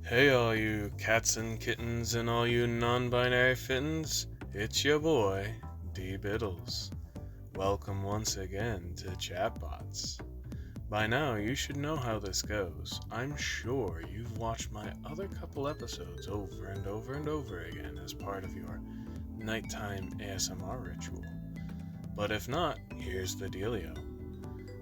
Hey all you cats and kittens and all you non-binary fittens, it's your boy, DBiddles. Welcome once again to Chatbots. By now you should know how this goes. I'm sure you've watched my other couple episodes over and over and over again as part of your nighttime ASMR ritual. But if not, here's the dealio.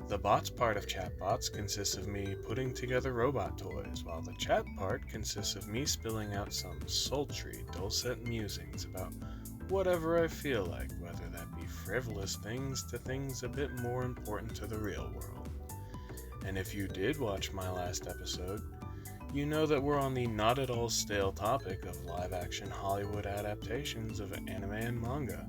The bots part of Chatbots consists of me putting together robot toys, while the chat part consists of me spilling out some sultry, dulcet musings about whatever I feel like, whether that be frivolous things to things a bit more important to the real world. And if you did watch my last episode, you know that we're on the not at all stale topic of live-action Hollywood adaptations of anime and manga.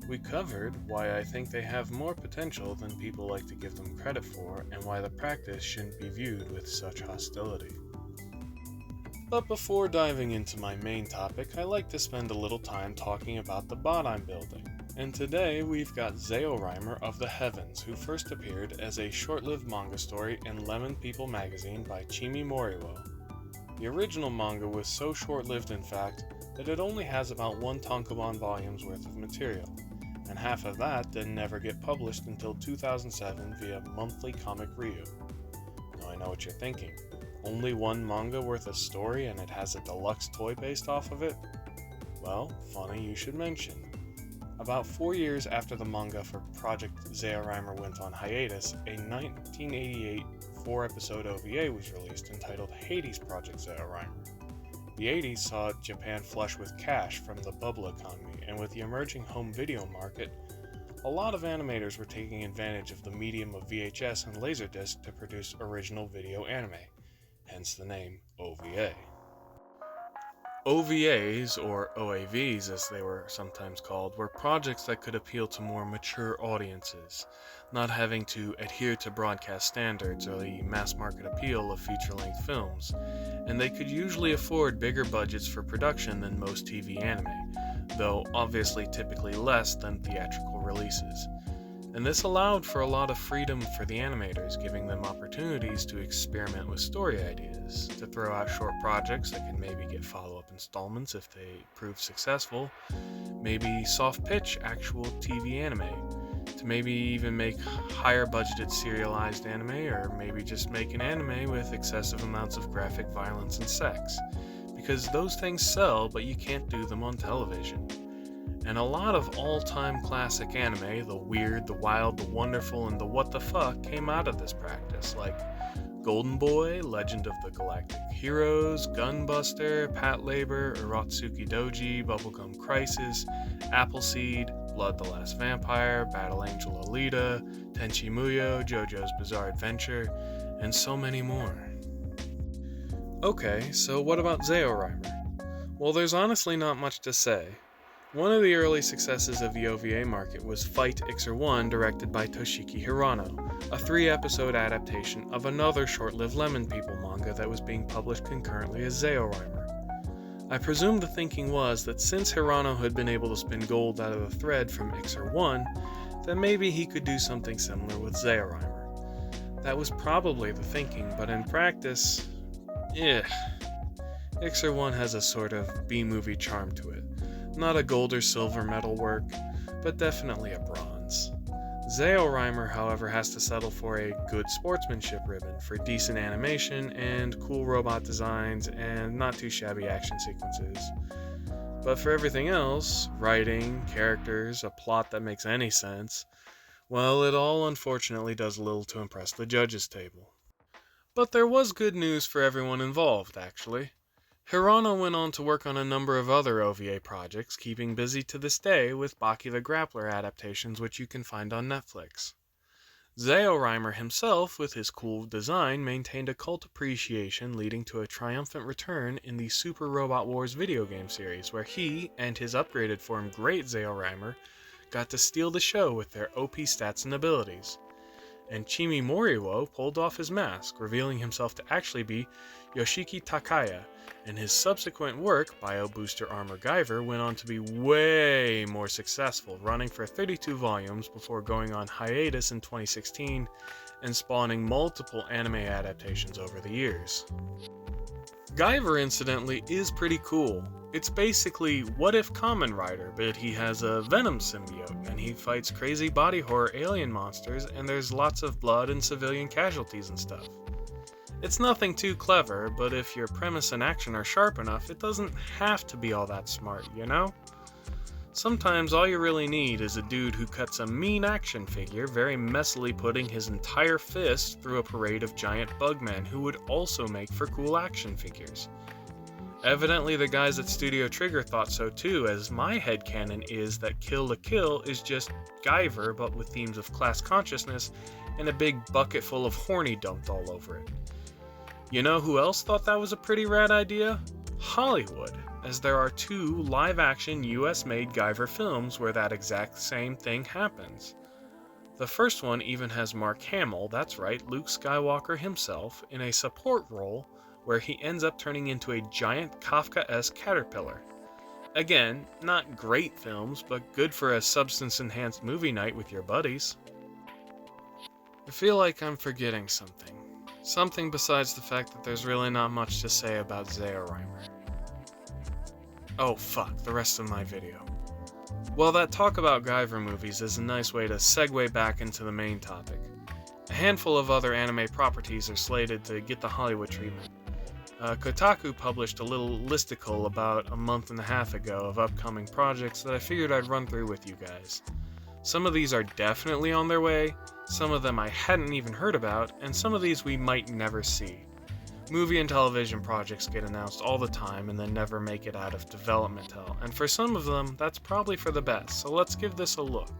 We covered why I think they have more potential than people like to give them credit for, and why the practice shouldn't be viewed with such hostility. But before diving into my main topic, I like to spend a little time talking about the bot I'm building. And today we've got Zeorymer of the Heavens, who first appeared as a short-lived manga story in Lemon People magazine by Chimi Moriwo. The original manga was so short-lived in fact, that it only has about one tankobon volume's worth of material, and half of that didn't ever get published until 2007 via Monthly Comic Ryu. Now I know what you're thinking, only one manga worth a story and it has a deluxe toy based off of it? Well, funny you should mention. About 4 years after the manga for Project Zeorymer went on hiatus, a 1988 4-episode OVA was released entitled Hades Project Zeorymer. The 80s saw Japan flush with cash from the bubble economy, and with the emerging home video market, a lot of animators were taking advantage of the medium of VHS and Laserdisc to produce original video anime, hence the name OVA. OVAs, or OAVs as they were sometimes called, were projects that could appeal to more mature audiences, not having to adhere to broadcast standards or the mass market appeal of feature-length films, and they could usually afford bigger budgets for production than most TV anime, though obviously typically less than theatrical releases. And this allowed for a lot of freedom for the animators, giving them opportunities to experiment with story ideas, to throw out short projects that could maybe get follow-up installments if they prove successful, maybe soft-pitch actual TV anime, to maybe even make higher budgeted serialized anime, or maybe just make an anime with excessive amounts of graphic violence and sex, because those things sell, but you can't do them on television. And a lot of all-time classic anime, the weird, the wild, the wonderful, and the what the fuck came out of this practice, like Golden Boy, Legend of the Galactic Heroes, Gunbuster, Patlabor, Urotsuki Doji, Bubblegum Crisis, Appleseed, Blood the Last Vampire, Battle Angel Alita, Tenchi Muyo, JoJo's Bizarre Adventure, and so many more. Okay, so what about Zeorymer? Well, there's honestly not much to say. One of the early successes of the OVA market was Fight Ixer 1, directed by Toshiki Hirano, a 3-episode adaptation of another short-lived Lemon People manga that was being published concurrently as Zeorymer. I presume the thinking was that since Hirano had been able to spin gold out of the thread from Ixer 1, then maybe he could do something similar with Zeorymer. That was probably the thinking, but in practice, Ixer 1 has a sort of B-movie charm to it. Not a gold or silver medal work, but definitely a bronze. Zeorymer, however, has to settle for a good sportsmanship ribbon for decent animation and cool robot designs and not too shabby action sequences. But for everything else, writing, characters, a plot that makes any sense, well, it all unfortunately does little to impress the judges' table. But there was good news for everyone involved, actually. Hirano went on to work on a number of other OVA projects, keeping busy to this day with Baki the Grappler adaptations, which you can find on Netflix. Zeorymer himself, with his cool design, maintained a cult appreciation, leading to a triumphant return in the Super Robot Wars video game series, where he and his upgraded form Great Zeorymer got to steal the show with their OP stats and abilities. And Chimi Moriwo pulled off his mask, revealing himself to actually be Yoshiki Takaya, and his subsequent work, Bio Booster Armor Guyver, went on to be way more successful, running for 32 volumes before going on hiatus in 2016 and spawning multiple anime adaptations over the years. Guyver, incidentally, is pretty cool. It's basically What If Kamen Rider, but he has a Venom symbiote, and he fights crazy body horror alien monsters, and there's lots of blood and civilian casualties and stuff. It's nothing too clever, but if your premise and action are sharp enough, it doesn't have to be all that smart, you know? Sometimes all you really need is a dude who cuts a mean action figure, very messily putting his entire fist through a parade of giant bugmen who would also make for cool action figures. Evidently the guys at Studio Trigger thought so too, as my headcanon is that Kill la Kill is just Guyver but with themes of class consciousness and a big bucket full of horny dumped all over it. You know who else thought that was a pretty rad idea? Hollywood, as there are 2 live-action US-made Guyver films where that exact same thing happens. The first one even has Mark Hamill, that's right, Luke Skywalker himself, in a support role where he ends up turning into a giant Kafka-esque caterpillar. Again, not great films, but good for a substance-enhanced movie night with your buddies. I feel like I'm forgetting something. Something besides the fact that there's really not much to say about Zeorymer. Oh fuck, the rest of my video. Well, that talk about Guyver movies is a nice way to segue back into the main topic. A handful of other anime properties are slated to get the Hollywood treatment. Kotaku published a little listicle about a month and a half ago of upcoming projects that I figured I'd run through with you guys. Some of these are definitely on their way, some of them I hadn't even heard about, and some of these we might never see. Movie and television projects get announced all the time and then never make it out of development hell, and for some of them, that's probably for the best, so let's give this a look.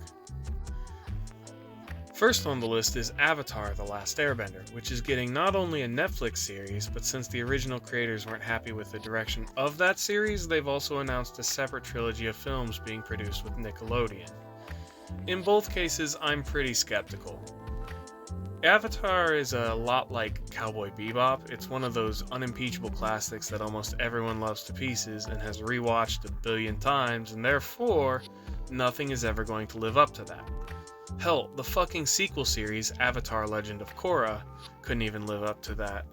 First on the list is Avatar: The Last Airbender, which is getting not only a Netflix series, but since the original creators weren't happy with the direction of that series, they've also announced a separate trilogy of films being produced with Nickelodeon. In both cases, I'm pretty skeptical. Avatar is a lot like Cowboy Bebop. It's one of those unimpeachable classics that almost everyone loves to pieces and has rewatched a billion times, and therefore, nothing is ever going to live up to that. Hell, the fucking sequel series, Avatar: Legend of Korra, couldn't even live up to that,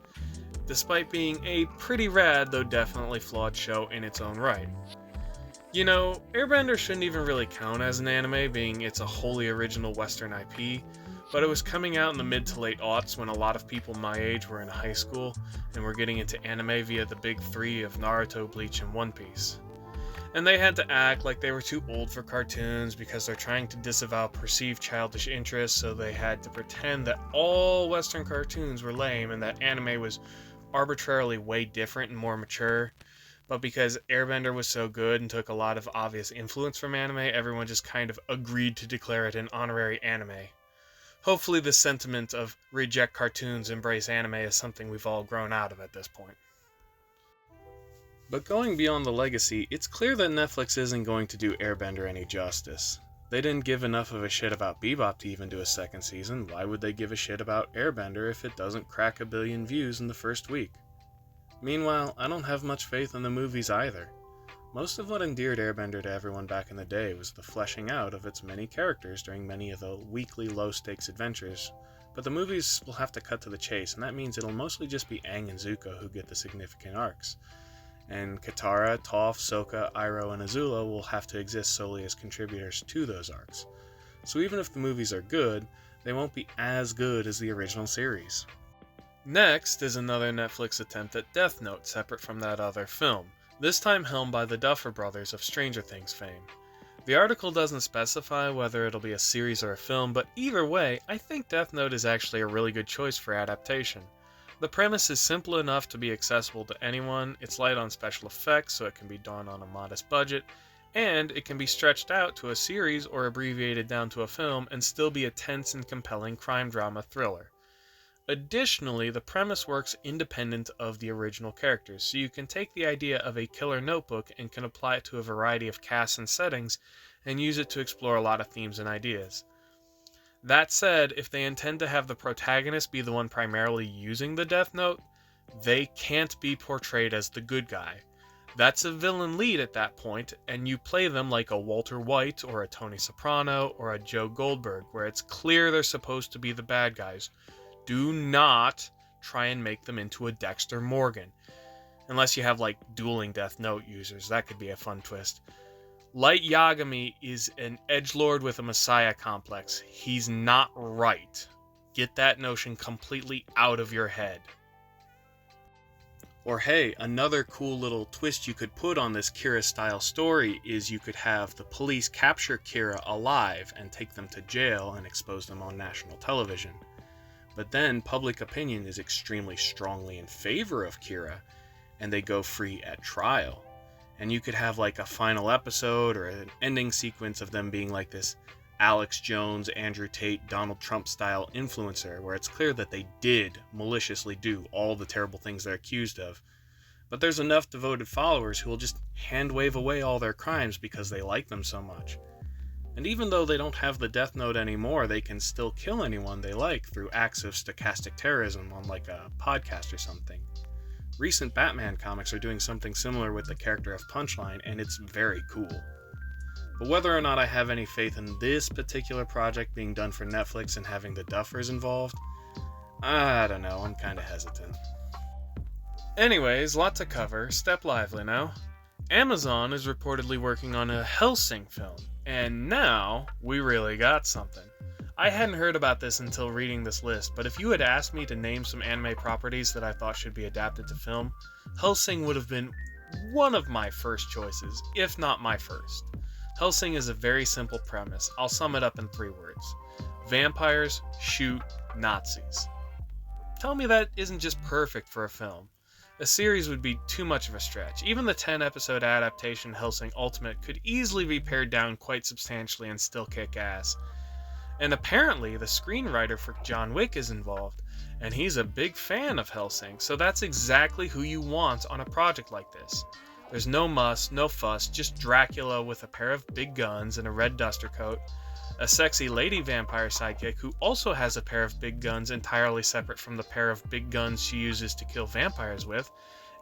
despite being a pretty rad, though definitely flawed show in its own right. You know, Airbender shouldn't even really count as an anime, being it's a wholly original Western IP, but it was coming out in the mid to late aughts when a lot of people my age were in high school and were getting into anime via the big 3 of Naruto, Bleach, and One Piece. And they had to act like they were too old for cartoons because they're trying to disavow perceived childish interests, so they had to pretend that all Western cartoons were lame and that anime was arbitrarily way different and more mature. But because Airbender was so good and took a lot of obvious influence from anime, everyone just kind of agreed to declare it an honorary anime. Hopefully this sentiment of reject cartoons, embrace anime is something we've all grown out of at this point. But going beyond the legacy, it's clear that Netflix isn't going to do Airbender any justice. They didn't give enough of a shit about Bebop to even do a second season. Why would they give a shit about Airbender if it doesn't crack 1 billion views in the first week? Meanwhile, I don't have much faith in the movies either. Most of what endeared Airbender to everyone back in the day was the fleshing out of its many characters during many of the weekly low-stakes adventures, but the movies will have to cut to the chase, and that means it'll mostly just be Aang and Zuko who get the significant arcs. And Katara, Toph, Sokka, Iroh, and Azula will have to exist solely as contributors to those arcs. So even if the movies are good, they won't be as good as the original series. Next is another Netflix attempt at Death Note separate from that other film, this time helmed by the Duffer Brothers of Stranger Things fame. The article doesn't specify whether it'll be a series or a film, but either way, I think Death Note is actually a really good choice for adaptation. The premise is simple enough to be accessible to anyone, it's light on special effects so it can be done on a modest budget, and it can be stretched out to a series or abbreviated down to a film and still be a tense and compelling crime drama thriller. Additionally, the premise works independent of the original characters, so you can take the idea of a killer notebook and can apply it to a variety of casts and settings and use it to explore a lot of themes and ideas. That said, if they intend to have the protagonist be the one primarily using the Death Note, they can't be portrayed as the good guy. That's a villain lead at that point, and you play them like a Walter White or a Tony Soprano or a Joe Goldberg, where it's clear they're supposed to be the bad guys. Do not try and make them into a Dexter Morgan. Unless you have, like, dueling Death Note users. That could be a fun twist. Light Yagami is an edgelord with a messiah complex. He's not right. Get that notion completely out of your head. Or hey, another cool little twist you could put on this Kira-style story is you could have the police capture Kira alive and take them to jail and expose them on national television. But then public opinion is extremely strongly in favor of Kira, and they go free at trial. And you could have like a final episode or an ending sequence of them being like this Alex Jones, Andrew Tate, Donald Trump style influencer, where it's clear that they did maliciously do all the terrible things they're accused of. But there's enough devoted followers who will just hand wave away all their crimes because they like them so much. And even though they don't have the Death Note anymore, they can still kill anyone they like through acts of stochastic terrorism on like a podcast or something. Recent Batman comics are doing something similar with the character of Punchline, and it's very cool. But whether or not I have any faith in this particular project being done for Netflix and having the Duffers involved, I don't know, I'm kinda hesitant. Anyways, lot to cover, step lively now. Amazon is reportedly working on a Hellsing film, and now we really got something. I hadn't heard about this until reading this list, but if you had asked me to name some anime properties that I thought should be adapted to film, Hellsing would have been one of my first choices, if not my first. Hellsing is a very simple premise. I'll sum it up in 3 words. Vampires shoot Nazis. Tell me that isn't just perfect for a film. A series would be too much of a stretch. Even the 10-episode adaptation Hellsing Ultimate could easily be pared down quite substantially and still kick ass. And apparently the screenwriter for John Wick is involved, and he's a big fan of Hellsing, so that's exactly who you want on a project like this. There's no muss, no fuss, just Dracula with a pair of big guns and a red duster coat, a sexy lady vampire sidekick who also has a pair of big guns entirely separate from the pair of big guns she uses to kill vampires with,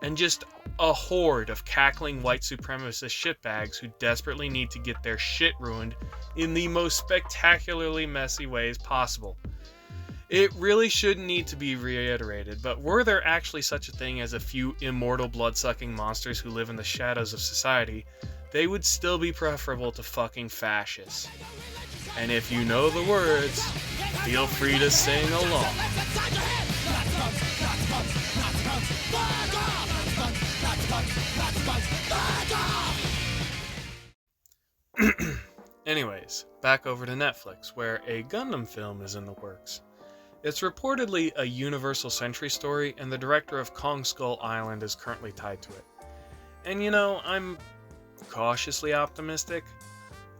and just a horde of cackling white supremacist shitbags who desperately need to get their shit ruined in the most spectacularly messy ways possible. It really shouldn't need to be reiterated, but were there actually such a thing as a few immortal blood-sucking monsters who live in the shadows of society, they would still be preferable to fucking fascists. And if you know the words, feel free to sing along. Anyways, back over to Netflix, where a Gundam film is in the works. It's reportedly a Universal Century story, and the director of Kong Skull Island is currently tied to it. And you know, I'm cautiously optimistic.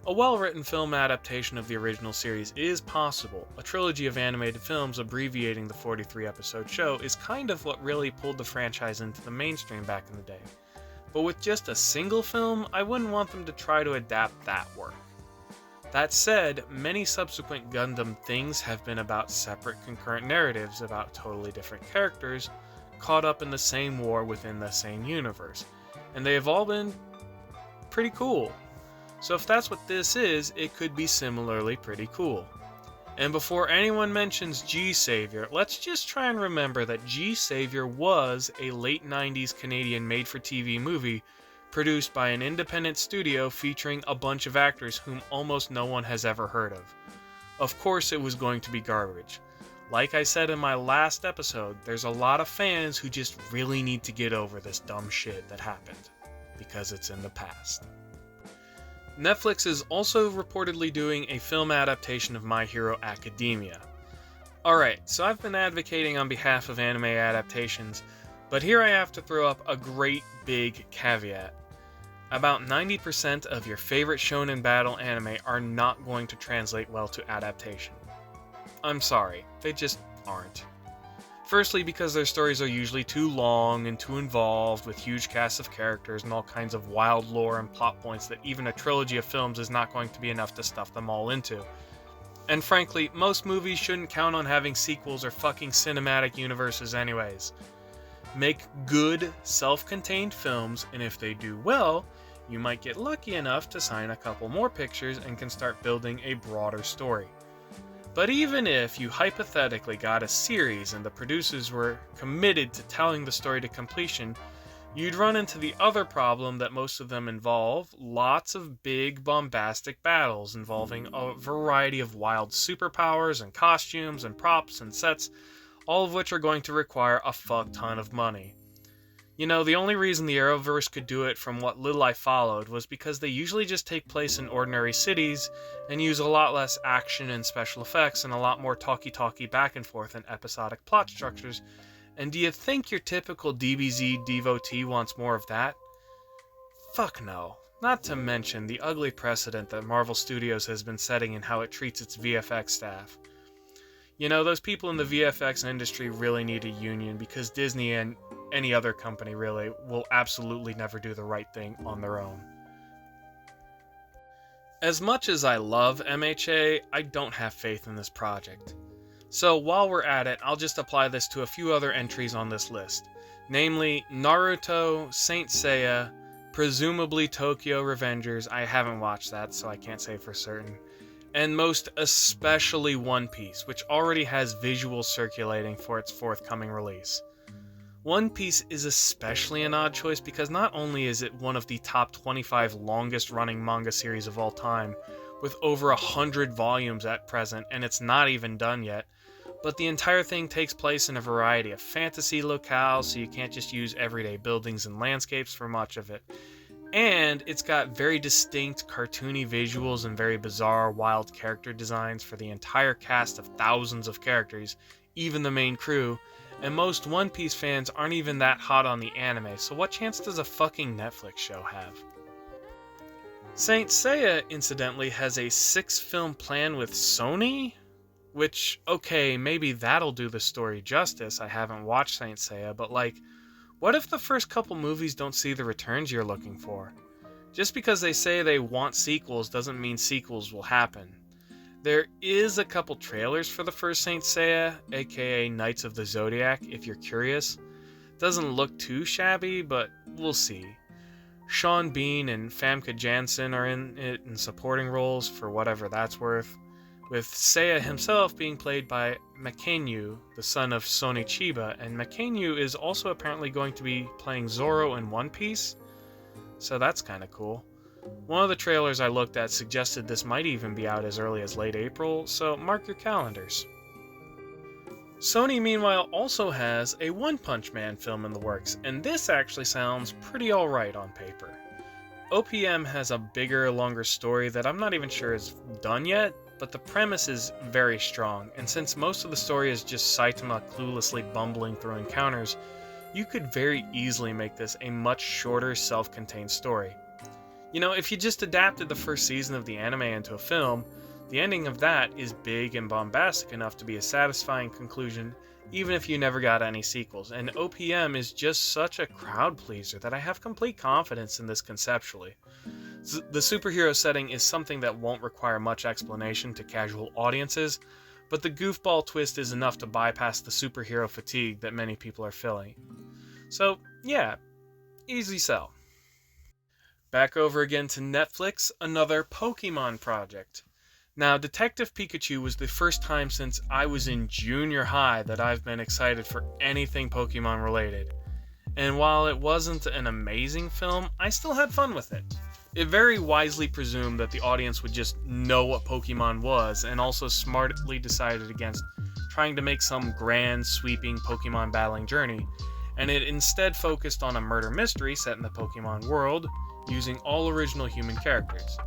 A well-written film adaptation of the original series is possible. A trilogy of animated films abbreviating the 43-episode show is kind of what really pulled the franchise into the mainstream back in the day. But with just a single film, I wouldn't want them to try to adapt that work. That said, many subsequent Gundam things have been about separate concurrent narratives about totally different characters caught up in the same war within the same universe, and they have all been pretty cool. So if that's what this is, it could be similarly pretty cool. And before anyone mentions G-Savior, let's just try and remember that G-Savior was a late 90s Canadian made-for-TV movie produced by an independent studio featuring a bunch of actors whom almost no one has ever heard of. Of course it was going to be garbage. Like I said in my last episode, there's a lot of fans who just really need to get over this dumb shit that happened, because it's in the past. Netflix is also reportedly doing a film adaptation of My Hero Academia. Alright, so I've been advocating on behalf of anime adaptations, but here I have to throw up a great big caveat. About 90% of your favorite shonen battle anime are not going to translate well to adaptation. I'm sorry, they just aren't. Firstly, because their stories are usually too long and too involved with huge casts of characters and all kinds of wild lore and plot points that even a trilogy of films is not going to be enough to stuff them all into. And frankly, most movies shouldn't count on having sequels or fucking cinematic universes anyways. Make good, self-contained films, and if they do well, you might get lucky enough to sign a couple more pictures and can start building a broader story. But even if you hypothetically got a series and the producers were committed to telling the story to completion, you'd run into the other problem that most of them involve: lots of big, bombastic battles involving a variety of wild superpowers and costumes and props and sets, all of which are going to require a fuck ton of money. You know, the only reason the Arrowverse could do it, from what little I followed, was because they usually just take place in ordinary cities and use a lot less action and special effects and a lot more talky-talky back and forth and episodic plot structures. And do you think your typical DBZ devotee wants more of that? Fuck no. Not to mention the ugly precedent that Marvel Studios has been setting in how it treats its VFX staff. You know, those people in the VFX industry really need a union, because Disney and any other company really will absolutely never do the right thing on their own. As much as I love MHA, I don't have faith in this project. So while we're at it, I'll just apply this to a few other entries on this list. Namely, Naruto, Saint Seiya, presumably Tokyo Revengers. I haven't watched that, so I can't say for certain. And most especially One Piece, which already has visuals circulating for its forthcoming release. One Piece is especially an odd choice because not only is it one of the top 25 longest running manga series of all time, with over 100 volumes at present, and it's not even done yet, but the entire thing takes place in a variety of fantasy locales, so you can't just use everyday buildings and landscapes for much of it. And it's got very distinct cartoony visuals and very bizarre, wild character designs for the entire cast of thousands of characters, even the main crew, and most One Piece fans aren't even that hot on the anime, so what chance does a fucking Netflix show have? Saint Seiya, incidentally, has a 6-film plan with Sony? Which, okay, maybe that'll do the story justice. I haven't watched Saint Seiya, but like, what if the first couple movies don't see the returns you're looking for? Just because they say they want sequels doesn't mean sequels will happen. There is a couple trailers for the first Saint Seiya, aka Knights of the Zodiac, if you're curious. Doesn't look too shabby, but we'll see. Sean Bean and Famke Janssen are in it in supporting roles, for whatever that's worth, with Seiya himself being played by Makenyu, the son of Sony Chiba, and Makenyu is also apparently going to be playing Zoro in One Piece, so that's kinda cool. One of the trailers I looked at suggested this might even be out as early as late April, so mark your calendars. Sony, meanwhile, also has a One Punch Man film in the works, and this actually sounds pretty alright on paper. OPM has a bigger, longer story that I'm not even sure is done yet, but the premise is very strong, and since most of the story is just Saitama cluelessly bumbling through encounters, you could very easily make this a much shorter, self-contained story. You know, if you just adapted the first season of the anime into a film, the ending of that is big and bombastic enough to be a satisfying conclusion, even if you never got any sequels, and OPM is just such a crowd pleaser that I have complete confidence in this conceptually. The superhero setting is something that won't require much explanation to casual audiences, but the goofball twist is enough to bypass the superhero fatigue that many people are feeling. So, yeah, easy sell. Back over again to Netflix, another Pokemon project. Now, Detective Pikachu was the first time since I was in junior high that I've been excited for anything Pokemon related. And while it wasn't an amazing film, I still had fun with it. It very wisely presumed that the audience would just know what Pokemon was, and also smartly decided against trying to make some grand, sweeping Pokemon battling journey, and it instead focused on a murder mystery set in the Pokemon world, using all original human characters.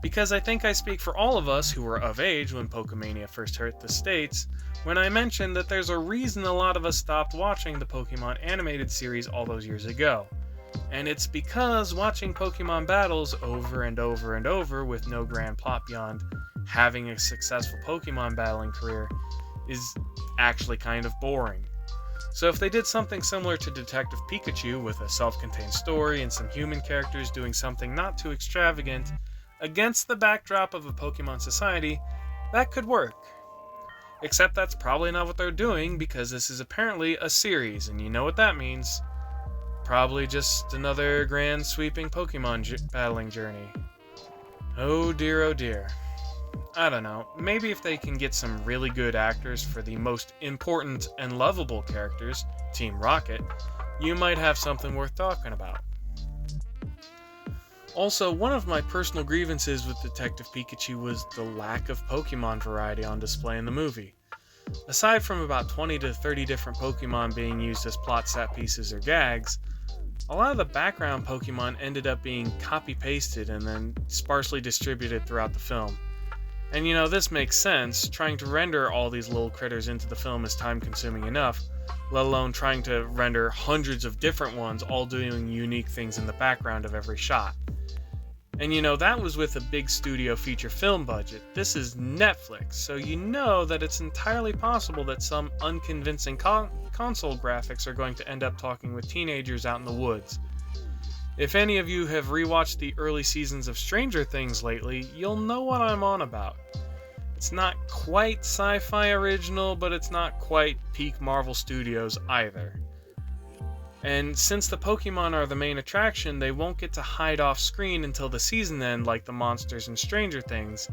Because I think I speak for all of us who were of age when Pokemania first hit the States, when I mentioned that there's a reason a lot of us stopped watching the Pokemon animated series all those years ago. And it's because watching Pokemon battles over and over and over with no grand plot beyond having a successful Pokemon battling career is actually kind of boring. So if they did something similar to Detective Pikachu with a self-contained story and some human characters doing something not too extravagant against the backdrop of a Pokemon society, that could work. Except that's probably not what they're doing, because this is apparently a series, and you know what that means. Probably just another grand sweeping Pokemon battling journey. Oh dear. I don't know, maybe if they can get some really good actors for the most important and lovable characters, Team Rocket, you might have something worth talking about. Also, one of my personal grievances with Detective Pikachu was the lack of Pokemon variety on display in the movie. Aside from about 20 to 30 different Pokemon being used as plot set pieces or gags, a lot of the background Pokemon ended up being copy-pasted and then sparsely distributed throughout the film. And this makes sense. Trying to render all these little critters into the film is time-consuming enough, let alone trying to render hundreds of different ones all doing unique things in the background of every shot. And that was with a big studio feature film budget. This is Netflix, so that it's entirely possible that some unconvincing console graphics are going to end up talking with teenagers out in the woods. If any of you have rewatched the early seasons of Stranger Things lately, you'll know what I'm on about. It's not quite sci-fi original, but it's not quite peak Marvel Studios either. And since the Pokemon are the main attraction, they won't get to hide off screen until the season end like the monsters in Stranger Things.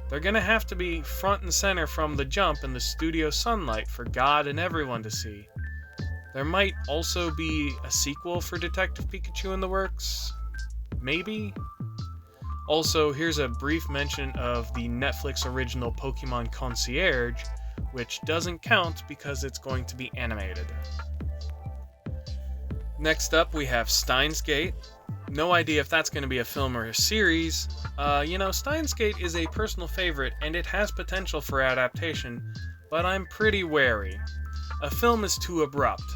They're gonna have to be front and center from the jump in the studio sunlight for God and everyone to see. There might also be a sequel for Detective Pikachu in the works. Maybe? Also, here's a brief mention of the Netflix original Pokemon Concierge, which doesn't count because it's going to be animated. Next up, we have Steins Gate. No idea if that's going to be a film or a series. Steins Gate is a personal favorite and it has potential for adaptation, but I'm pretty wary. A film is too abrupt.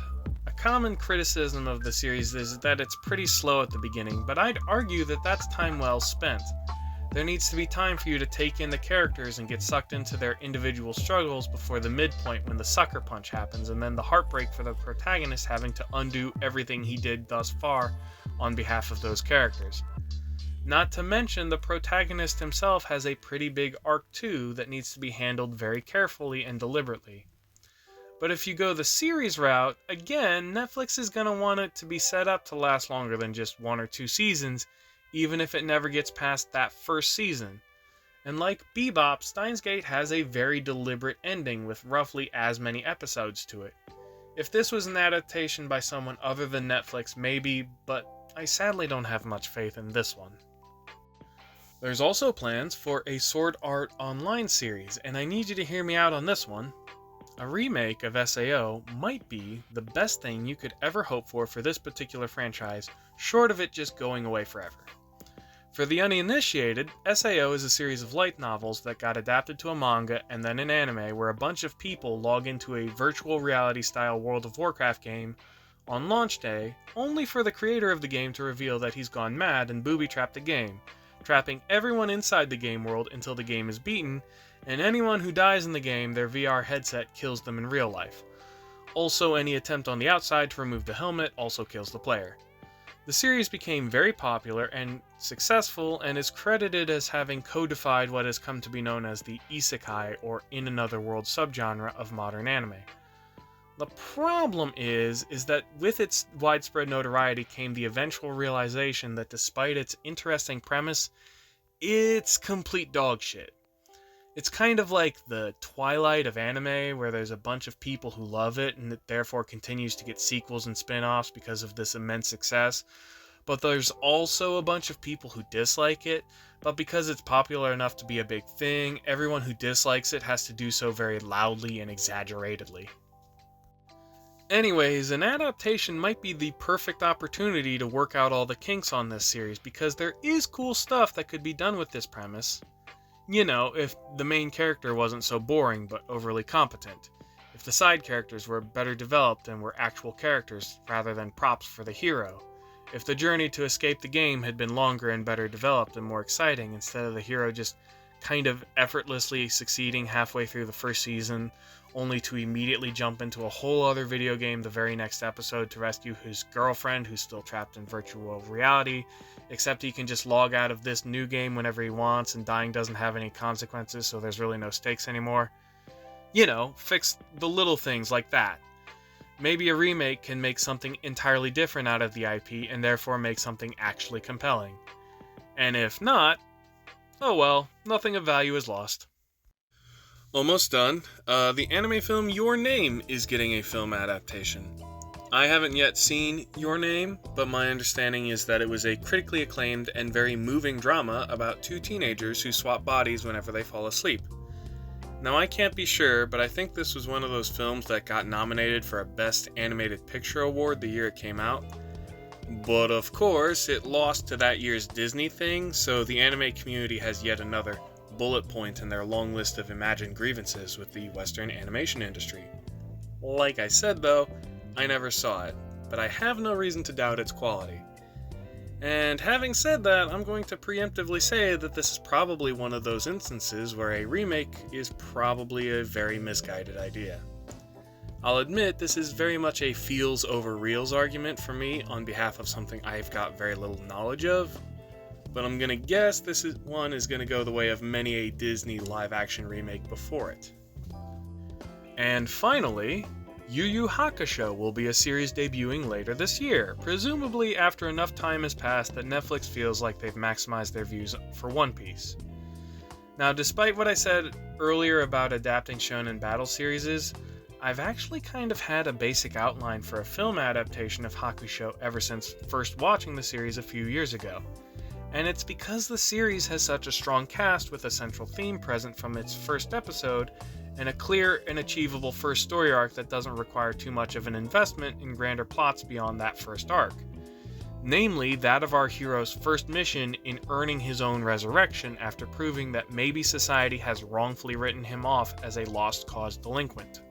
A common criticism of the series is that it's pretty slow at the beginning, but I'd argue that that's time well spent. There needs to be time for you to take in the characters and get sucked into their individual struggles before the midpoint when the sucker punch happens, and then the heartbreak for the protagonist having to undo everything he did thus far on behalf of those characters. Not to mention, the protagonist himself has a pretty big arc too that needs to be handled very carefully and deliberately. But if you go the series route, again, Netflix is going to want it to be set up to last longer than just 1 or 2 seasons, even if it never gets past that first season. And like Bebop, Steins Gate has a very deliberate ending with roughly as many episodes to it. If this was an adaptation by someone other than Netflix, maybe, but I sadly don't have much faith in this one. There's also plans for a Sword Art Online series, and I need you to hear me out on this one. A remake of SAO might be the best thing you could ever hope for this particular franchise, short of it just going away forever. For the uninitiated, SAO is a series of light novels that got adapted to a manga and then an anime where a bunch of people log into a virtual reality style World of Warcraft game on launch day, only for the creator of the game to reveal that he's gone mad and booby-trapped the game, trapping everyone inside the game world until the game is beaten, and anyone who dies in the game, their VR headset kills them in real life. Also, any attempt on the outside to remove the helmet also kills the player. The series became very popular and successful and is credited as having codified what has come to be known as the isekai or in another world subgenre of modern anime. The problem is that with its widespread notoriety came the eventual realization that despite its interesting premise, it's complete dog shit. It's kind of like the Twilight of anime, where there's a bunch of people who love it and it therefore continues to get sequels and spin-offs because of this immense success. But there's also a bunch of people who dislike it, but because it's popular enough to be a big thing, everyone who dislikes it has to do so very loudly and exaggeratedly. Anyways, an adaptation might be the perfect opportunity to work out all the kinks on this series, because there is cool stuff that could be done with this premise. If the main character wasn't so boring but overly competent. If the side characters were better developed and were actual characters rather than props for the hero. If the journey to escape the game had been longer and better developed and more exciting instead of the hero just kind of effortlessly succeeding halfway through the first season, only to immediately jump into a whole other video game the very next episode to rescue his girlfriend who's still trapped in virtual reality, except he can just log out of this new game whenever he wants and dying doesn't have any consequences, so there's really no stakes anymore. Fix the little things like that. Maybe a remake can make something entirely different out of the IP and therefore make something actually compelling. And if not, oh well, nothing of value is lost. Almost done. The anime film Your Name is getting a film adaptation. I haven't yet seen Your Name, but my understanding is that it was a critically acclaimed and very moving drama about two teenagers who swap bodies whenever they fall asleep. Now, I can't be sure, but I think this was one of those films that got nominated for a Best Animated Picture award the year it came out. But of course, it lost to that year's Disney thing, so the anime community has yet another bullet point in their long list of imagined grievances with the Western animation industry. Like I said though, I never saw it, but I have no reason to doubt its quality. And having said that, I'm going to preemptively say that this is probably one of those instances where a remake is probably a very misguided idea. I'll admit this is very much a feels over reels argument for me on behalf of something I've got very little knowledge of, but I'm gonna guess this one is gonna go the way of many a Disney live-action remake before it. And finally, Yu Yu Hakusho will be a series debuting later this year, presumably after enough time has passed that Netflix feels like they've maximized their views for One Piece. Now, despite what I said earlier about adapting shonen battle series, I've actually kind of had a basic outline for a film adaptation of Hakusho ever since first watching the series a few years ago. And it's because the series has such a strong cast with a central theme present from its first episode, and a clear and achievable first story arc that doesn't require too much of an investment in grander plots beyond that first arc. Namely, that of our hero's first mission in earning his own resurrection after proving that maybe society has wrongfully written him off as a lost cause delinquent.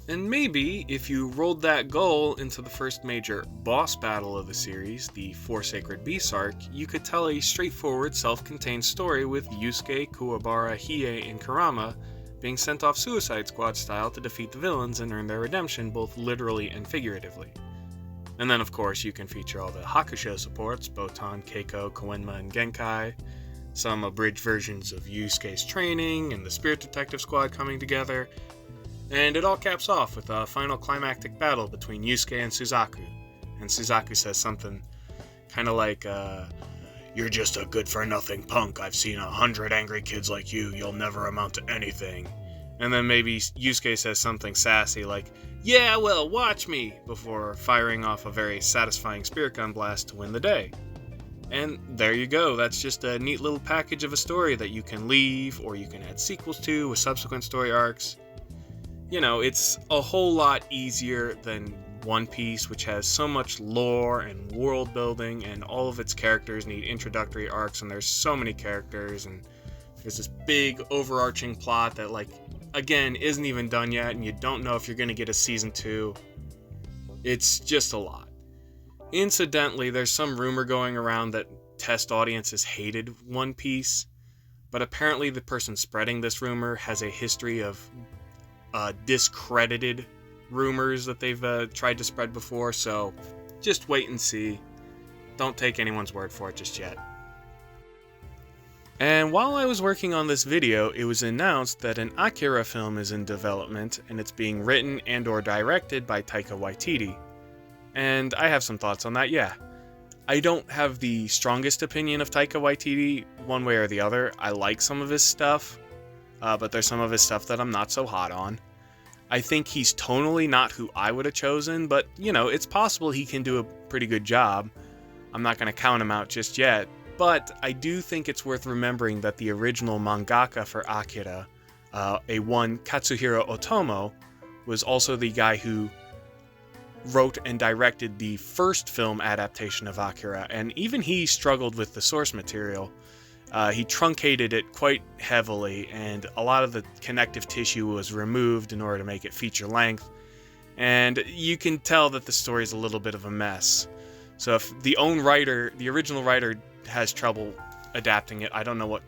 And maybe, if you rolled that goal into the first major boss battle of the series, the Four Sacred Beasts arc, you could tell a straightforward, self-contained story with Yusuke, Kuwabara, Hiei, and Kurama being sent off Suicide Squad style to defeat the villains and earn their redemption both literally and figuratively. And then of course you can feature all the Hakusho supports, Botan, Keiko, Koenma, and Genkai, some abridged versions of Yusuke's training and the Spirit Detective Squad coming together, and it all caps off with a final climactic battle between Yusuke and Suzaku. And Suzaku says something kind of like, "You're just a good-for-nothing punk. I've seen 100 angry kids like you. You'll never amount to anything." And then maybe Yusuke says something sassy like, "Yeah, well, watch me," before firing off a very satisfying spirit gun blast to win the day. And there you go. That's just a neat little package of a story that you can leave, or you can add sequels to with subsequent story arcs. You know, it's a whole lot easier than One Piece, which has so much lore and world building, and all of its characters need introductory arcs, and there's so many characters, and there's this big overarching plot that, like, again, isn't even done yet, and you don't know if you're going to get a season 2. It's just a lot. Incidentally, there's some rumor going around that test audiences hated One Piece, but apparently the person spreading this rumor has a history of discredited rumors that they've tried to spread before, so just wait and see. Don't take anyone's word for it just yet. And while I was working on this video, it was announced that an Akira film is in development, and it's being written and or directed by Taika Waititi. And I have some thoughts on that, yeah. I don't have the strongest opinion of Taika Waititi one way or the other. I like some of his stuff, but there's some of his stuff that I'm not so hot on. I think he's tonally not who I would have chosen, but, you know, it's possible he can do a pretty good job. I'm not going to count him out just yet, but I do think it's worth remembering that the original mangaka for Akira, a one Katsuhiro Otomo, was also the guy who wrote and directed the first film adaptation of Akira, and even he struggled with the source material. He truncated it quite heavily, and a lot of the connective tissue was removed in order to make it feature length, and you can tell that the story is a little bit of a mess. So if the original writer, has trouble adapting it, I don't know what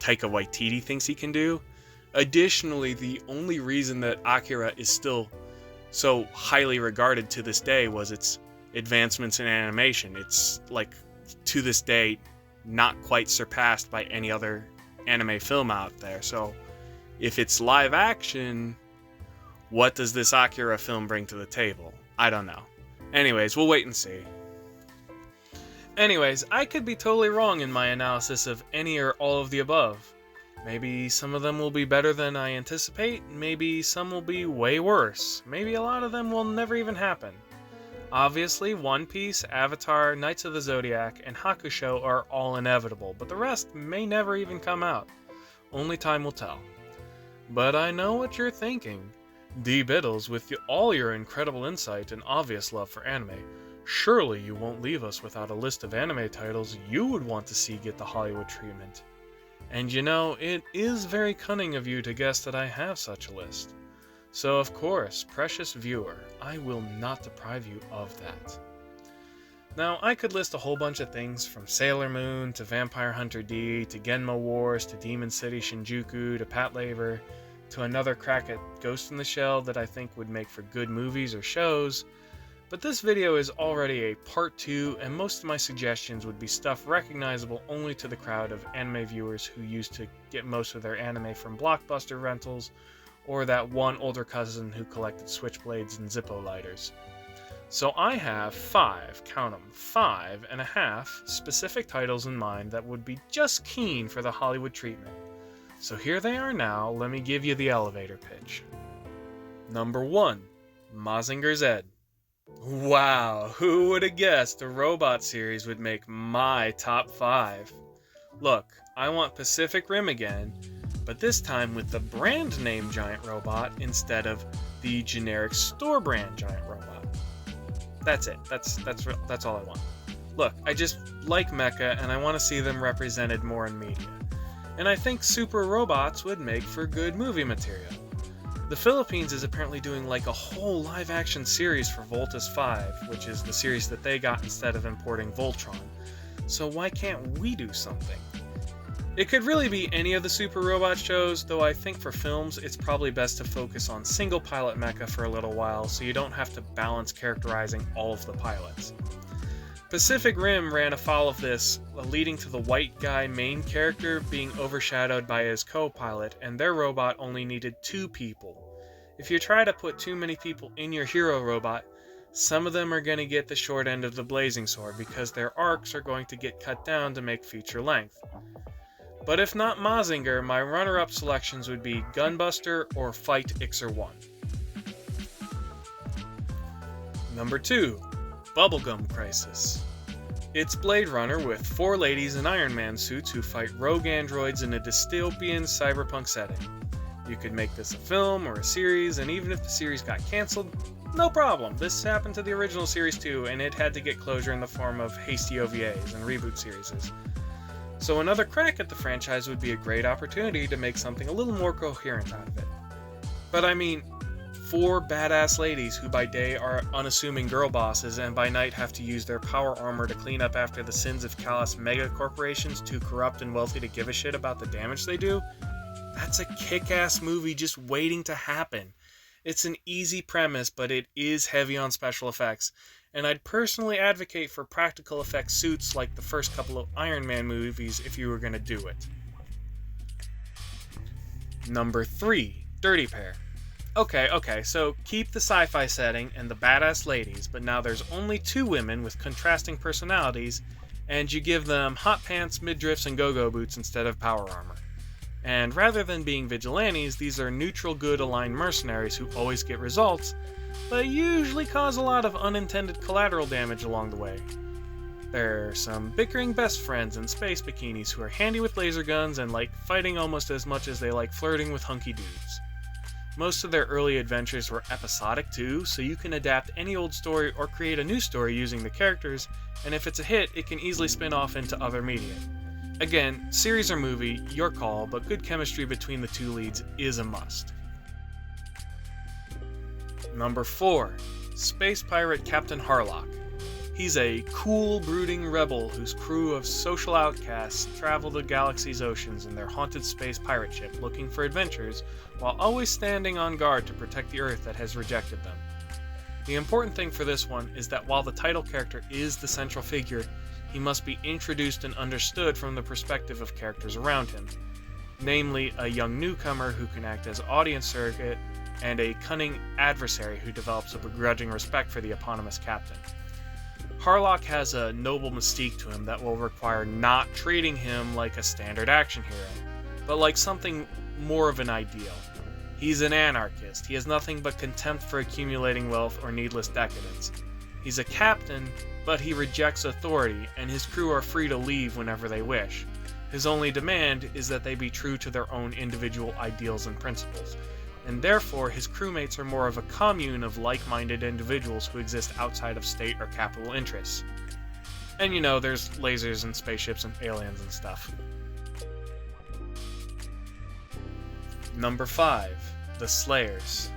Taika Waititi thinks he can do. Additionally, the only reason that Akira is still so highly regarded to this day was its advancements in animation. It's, like, to this day, not quite surpassed by any other anime film out there. So if it's live action, what does this Akira film bring to the table? I don't know. Anyways, we'll wait and see. Anyways, I could be totally wrong in my analysis of any or all of the above. Maybe some of them will be better than I anticipate, maybe some will be way worse, maybe a lot of them will never even happen. Obviously, One Piece, Avatar, Knights of the Zodiac, and Hakusho are all inevitable, but the rest may never even come out. Only time will tell. But I know what you're thinking. DBiddles, with all your incredible insight and obvious love for anime, surely you won't leave us without a list of anime titles you would want to see get the Hollywood treatment. And you know, it is very cunning of you to guess that I have such a list. So of course, precious viewer, I will not deprive you of that. Now, I could list a whole bunch of things from Sailor Moon to Vampire Hunter D to Genma Wars to Demon City Shinjuku to Patlabor to another crack at Ghost in the Shell that I think would make for good movies or shows, but this video is already a part 2 and most of my suggestions would be stuff recognizable only to the crowd of anime viewers who used to get most of their anime from Blockbuster rentals or that one older cousin who collected switchblades and Zippo lighters. So I have 5, count them, 5.5 specific titles in mind that would be just keen for the Hollywood treatment. So here they are now, let me give you the elevator pitch. Number 1, Mazinger Z. Wow, who would have guessed a robot series would make my top 5? Look, I want Pacific Rim again, but this time with the brand name giant robot instead of the generic store brand giant robot. That's it. That's all I want. Look, I just like mecha and I want to see them represented more in media. And I think super robots would make for good movie material. The Philippines is apparently doing like a whole live action series for Voltus 5, which is the series that they got instead of importing Voltron. So why can't we do something? It could really be any of the super robot shows, though I think for films it's probably best to focus on single pilot mecha for a little while so you don't have to balance characterizing all of the pilots. Pacific Rim ran afoul of this, leading to the white guy main character being overshadowed by his co-pilot, and their robot only needed 2 people. If you try to put too many people in your hero robot, some of them are going to get the short end of the blazing sword because their arcs are going to get cut down to make feature length. But if not Mazinger, my runner-up selections would be Gunbuster or Fight Ixer 1. Number 2. Bubblegum Crisis. It's Blade Runner with 4 ladies in Iron Man suits who fight rogue androids in a dystopian cyberpunk setting. You could make this a film or a series, and even if the series got cancelled, no problem. This happened to the original series too, and it had to get closure in the form of hasty OVAs and reboot series. So another crack at the franchise would be a great opportunity to make something a little more coherent out of it. But I mean, 4 badass ladies who by day are unassuming girl bosses and by night have to use their power armor to clean up after the sins of callous mega corporations too corrupt and wealthy to give a shit about the damage they do? That's a kick-ass movie just waiting to happen. It's an easy premise, but it is heavy on special effects, and I'd personally advocate for practical effects suits like the first couple of Iron Man movies if you were going to do it. Number 3, Dirty Pair. Okay, so keep the sci-fi setting and the badass ladies, but now there's only 2 women with contrasting personalities, and you give them hot pants, midriffs, and go-go boots instead of power armor. And rather than being vigilantes, these are neutral good aligned mercenaries who always get results, but usually cause a lot of unintended collateral damage along the way. There are some bickering best friends in space bikinis who are handy with laser guns and like fighting almost as much as they like flirting with hunky dudes. Most of their early adventures were episodic too, so you can adapt any old story or create a new story using the characters, and if it's a hit, it can easily spin off into other media. Again, series or movie, your call, but good chemistry between the 2 leads is a must. Number 4, Space Pirate Captain Harlock. He's a cool, brooding rebel whose crew of social outcasts travel the galaxy's oceans in their haunted space pirate ship looking for adventures, while always standing on guard to protect the Earth that has rejected them. The important thing for this one is that while the title character is the central figure, he must be introduced and understood from the perspective of characters around him, namely a young newcomer who can act as audience surrogate and a cunning adversary who develops a begrudging respect for the eponymous captain. Harlock has a noble mystique to him that will require not treating him like a standard action hero, but like something more of an ideal. He's an anarchist. He has nothing but contempt for accumulating wealth or needless decadence. He's a captain, but he rejects authority, and his crew are free to leave whenever they wish. His only demand is that they be true to their own individual ideals and principles, and therefore his crewmates are more of a commune of like-minded individuals who exist outside of state or capital interests. And you know, there's lasers and spaceships and aliens and stuff. Number 5. The Slayers.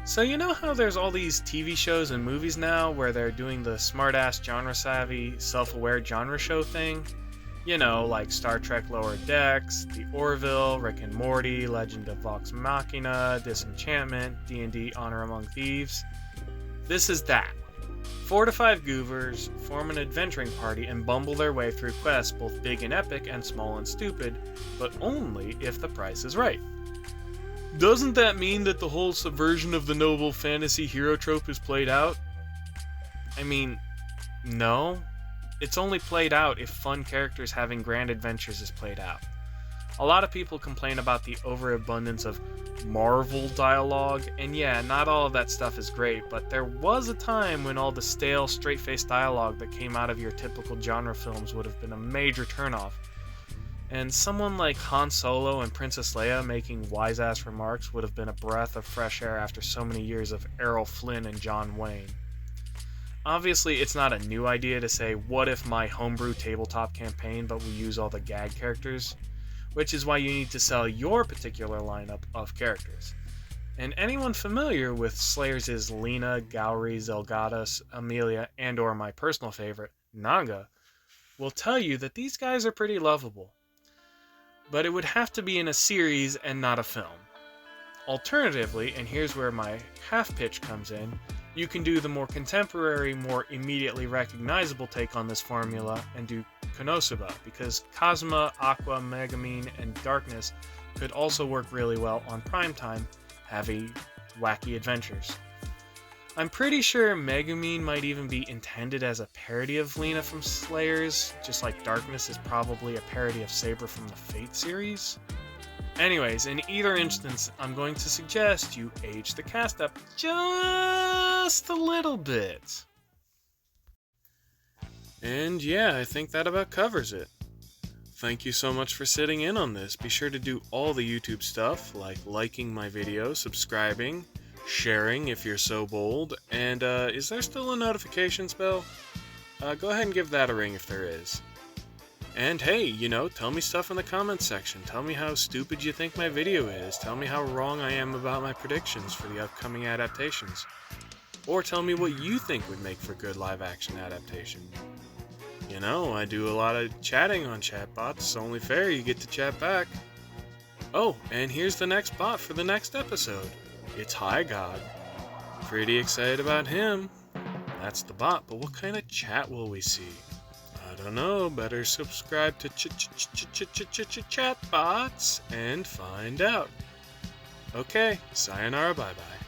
So you know how there's all these TV shows and movies now where they're doing the smart-ass, genre-savvy, self-aware genre show thing? You know, like Star Trek Lower Decks, The Orville, Rick and Morty, Legend of Vox Machina, Disenchantment, D&D Honor Among Thieves. This is that. 4 to 5 goovers form an adventuring party and bumble their way through quests both big and epic and small and stupid, but only if the price is right. Doesn't that mean that the whole subversion of the noble fantasy hero trope is played out? I mean, no. It's only played out if fun characters having grand adventures is played out. A lot of people complain about the overabundance of Marvel dialogue, and yeah, not all of that stuff is great, but there was a time when all the stale, straight-faced dialogue that came out of your typical genre films would have been a major turnoff. And someone like Han Solo and Princess Leia making wise-ass remarks would have been a breath of fresh air after so many years of Errol Flynn and John Wayne. Obviously, it's not a new idea to say, what if my homebrew tabletop campaign, but we use all the gag characters? Which is why you need to sell your particular lineup of characters. And anyone familiar with Slayers' Lena, Gowry, Zelgada, Amelia, and or my personal favorite, Naga, will tell you that these guys are pretty lovable. But it would have to be in a series and not a film. Alternatively, and here's where my half pitch comes in, you can do the more contemporary, more immediately recognizable take on this formula and do Konosuba, because Kazuma, Aqua, Megumin, and Darkness could also work really well on primetime, heavy, wacky adventures. I'm pretty sure Megumin might even be intended as a parody of Lena from Slayers, just like Darkness is probably a parody of Saber from the Fate series. Anyways, in either instance, I'm going to suggest you age the cast up just a little bit. And yeah, I think that about covers it. Thank you so much for sitting in on this. Be sure to do all the YouTube stuff, like liking my video, subscribing, sharing if you're so bold, and is there still a notifications bell? Go ahead and give that a ring if there is. And hey, you know, tell me stuff in the comments section. Tell me how stupid you think my video is. Tell me how wrong I am about my predictions for the upcoming adaptations. Or tell me what you think would make for good live-action adaptation. You know, I do a lot of chatting on ChatBots. It's only fair you get to chat back. Oh, and here's the next bot for the next episode. It's High God. Pretty excited about him. That's the bot, but what kind of chat will we see? I don't know. Better subscribe to ChatBots and find out. Okay, sayonara, bye-bye.